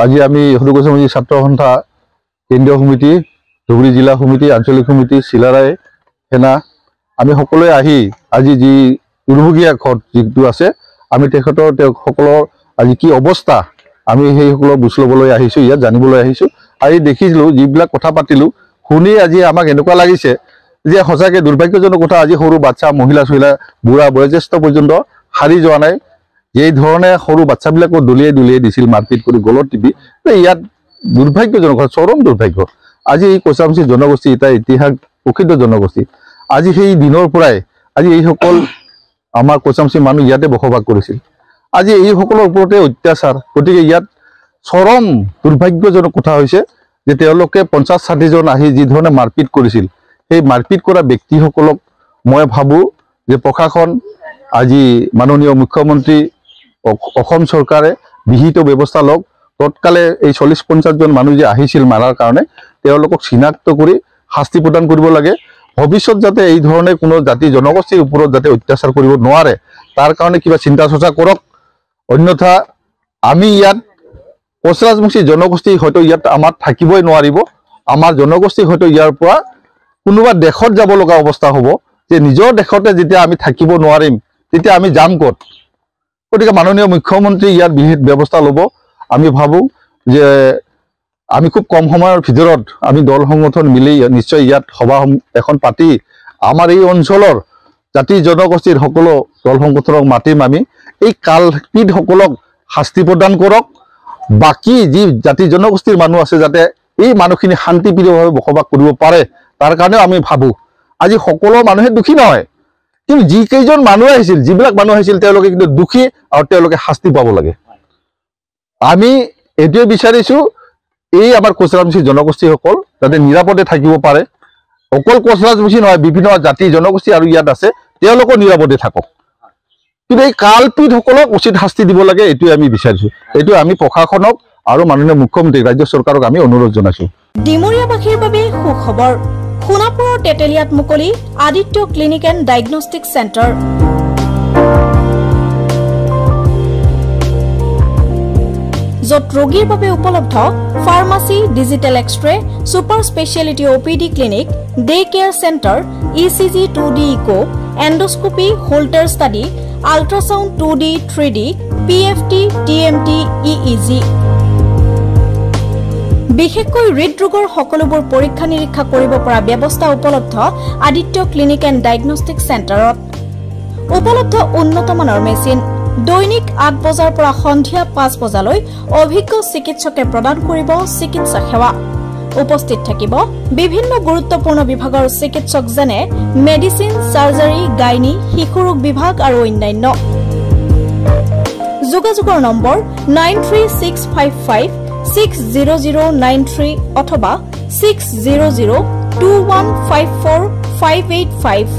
আজি আমি সৰু কোচামুচি ছাত্ৰ সন্থা কেন্দ্ৰীয় সমিতি, ধুবুৰী জিলা সমিতি, আঞ্চলিক সমিতি, চিলাৰায় সেনা আমি সকলোৱে আহি আজি যি উৰুভগীয়া ঘট যিটো আছে আমি সকলৰ আজি কি অৱস্থা আমি সেইসকলৰ বুজ ল'বলৈ আহিছোঁ, ইয়াত জানিবলৈ আহিছোঁ। আজি দেখিছিলোঁ যিবিলাক কথা পাতিলোঁ শুনি আজি আমাক এনেকুৱা লাগিছে যে সঁচাকৈ দুৰ্ভাগ্যজনক কথা। আজি সৰু বাচ্চা, মহিলা চহিলা, বুঢ়া বয়োজ্যেষ্ঠ পৰ্যন্ত হাৰি যোৱা নাই। এই ধৰণে সৰু বাচ্চাবিলাকো দলিয়াই দিছিল মাৰপিট কৰি গলত টিপি। ইয়াত দুৰ্ভাগ্যজনক কথা, চৰম দুৰ্ভাগ্য। আজি এই কোচামুচি জনগোষ্ঠী এটা ইতিহাস প্ৰসিদ্ধ জনগোষ্ঠী। আজি সেই দিনৰ পৰাই আজি এইসকল আমাৰ কোচামুচি মানুহ ইয়াতে বসবাস কৰিছিল। আজি এইসকলৰ ওপৰতে অত্যাচাৰ। গতিকে ইয়াত চৰম দুৰ্ভাগ্যজনক কথা হৈছে যে তেওঁলোকে 50-60 জন আহি যি ধৰণে মাৰপিট কৰিছিল, সেই মাৰপিট কৰা ব্যক্তিসকলক মই ভাবোঁ যে প্ৰশাসন, আজি মাননীয় মুখ্যমন্ত্ৰী, অসম চৰকাৰে বিহিত ব্যৱস্থা লওক। তৎকালে এই 40-50 জন মানুহ যে আহিছিল মাৰাৰ কাৰণে তেওঁলোকক চিনাক্ত কৰি শাস্তি প্ৰদান কৰিব লাগে। ভৱিষ্যত যাতে এই ধৰণে কোনো জাতি জনগোষ্ঠীৰ ওপৰত যাতে অত্যাচাৰ কৰিব নোৱাৰে তাৰ কাৰণে কিবা চিন্তা চৰ্চা কৰক। অন্যথা আমি ইয়াত কোচ ৰাজবংশী জনগোষ্ঠী হয়তো ইয়াত আমাৰ থাকিবই নোৱাৰিব। আমাৰ জনগোষ্ঠী হয়তো ইয়াৰ পৰা কোনোবা দেশত যাব লগা অৱস্থা হ'ব, যে নিজৰ দেশতে যেতিয়া আমি থাকিব নোৱাৰিম তেতিয়া আমি যাম ক'ত। গতিকে মাননীয় মুখ্যমন্ত্ৰী ইয়াত বিহিত ব্যৱস্থা ল'ব। আমি ভাবোঁ যে আমি খুব কম সময়ৰ ভিতৰত আমি দল সংগঠন মিলি নিশ্চয় ইয়াত সভা এখন পাতি আমাৰ এই অঞ্চলৰ জাতি জনগোষ্ঠীৰ সকলো দল সংগঠনক মাতিম। আমি এই কালপিতসকলক শাস্তি প্ৰদান কৰক। বাকী যি জাতি জনগোষ্ঠীৰ মানুহ আছে যাতে এই মানুহখিনি শান্তিপ্ৰিয়ভাৱে বসবাস কৰিব পাৰে তাৰ কাৰণেও আমি ভাবোঁ। আজি সকলো মানুহে দুখী নহয়, কিন্তু যিকেইজন মানুহ আহিছিল, যিবিলাক মানুহ আহিছিল তেওঁলোকে কিন্তু দুখী আৰু তেওঁলোকে শাস্তি পাব লাগে। আমি এইটোৱে বিচাৰিছোঁ এই আমাৰ কোচ ৰাজবংশী জনগোষ্ঠীসকল যাতে নিৰাপদে থাকিব পাৰে। অকল কোচ ৰাজবংশী নহয়, বিভিন্ন জাতি জনগোষ্ঠী আৰু ইয়াত আছে, তেওঁলোকো নিৰাপদে থাকক। কিন্তু এই কালপিতসকলক উচিত শাস্তি দিব লাগে, এইটোৱে আমি বিচাৰিছোঁ। এইটো আমি প্ৰশাসনক আৰু মাননীয় মুখ্যমন্ত্ৰী, ৰাজ্য চৰকাৰক আমি অনুৰোধ জনাইছোঁ। ডিমৰীয়াবাসীৰ বাবে সুখবৰ। সোণাপুৰৰ তেতেলিয়াত মুকলি Aditya clinic and diagnostic centre. য'ত ৰোগীৰ বাবে উপলব্ধ pharmacy, digital X-ray, super speciality OPD clinic, day care centre, ECG 2D echo, endoscopy, Holter study, ultrasound 2D 3D, PFT, TMT, EEG। বিশেষকৈ হৃদৰোগৰ সকলোবোৰ পৰীক্ষা নিৰীক্ষা কৰিব পৰা ব্যৱস্থা উপলব্ধ আদিত্য ক্লিনিক এণ্ড ডায়েগনষ্টিক চেণ্টাৰত। উপলব্ধ উন্নতমানৰ মেচিন। দৈনিক 8 বজাৰ পৰা সন্ধিয়া 5 বজালৈ অভিজ্ঞ চিকিৎসকে প্ৰদান কৰিব চিকিৎসা সেৱা। উপস্থিত থাকিব বিভিন্ন গুৰুত্বপূৰ্ণ বিভাগৰ চিকিৎসক যেনে মেডিচিন, চাৰ্জাৰী, গাইনী, শিশুৰোগ বিভাগ আৰু অন্যান্য। যোগাযোগৰ নম্বৰ 9365560093 অথবা 6002154585।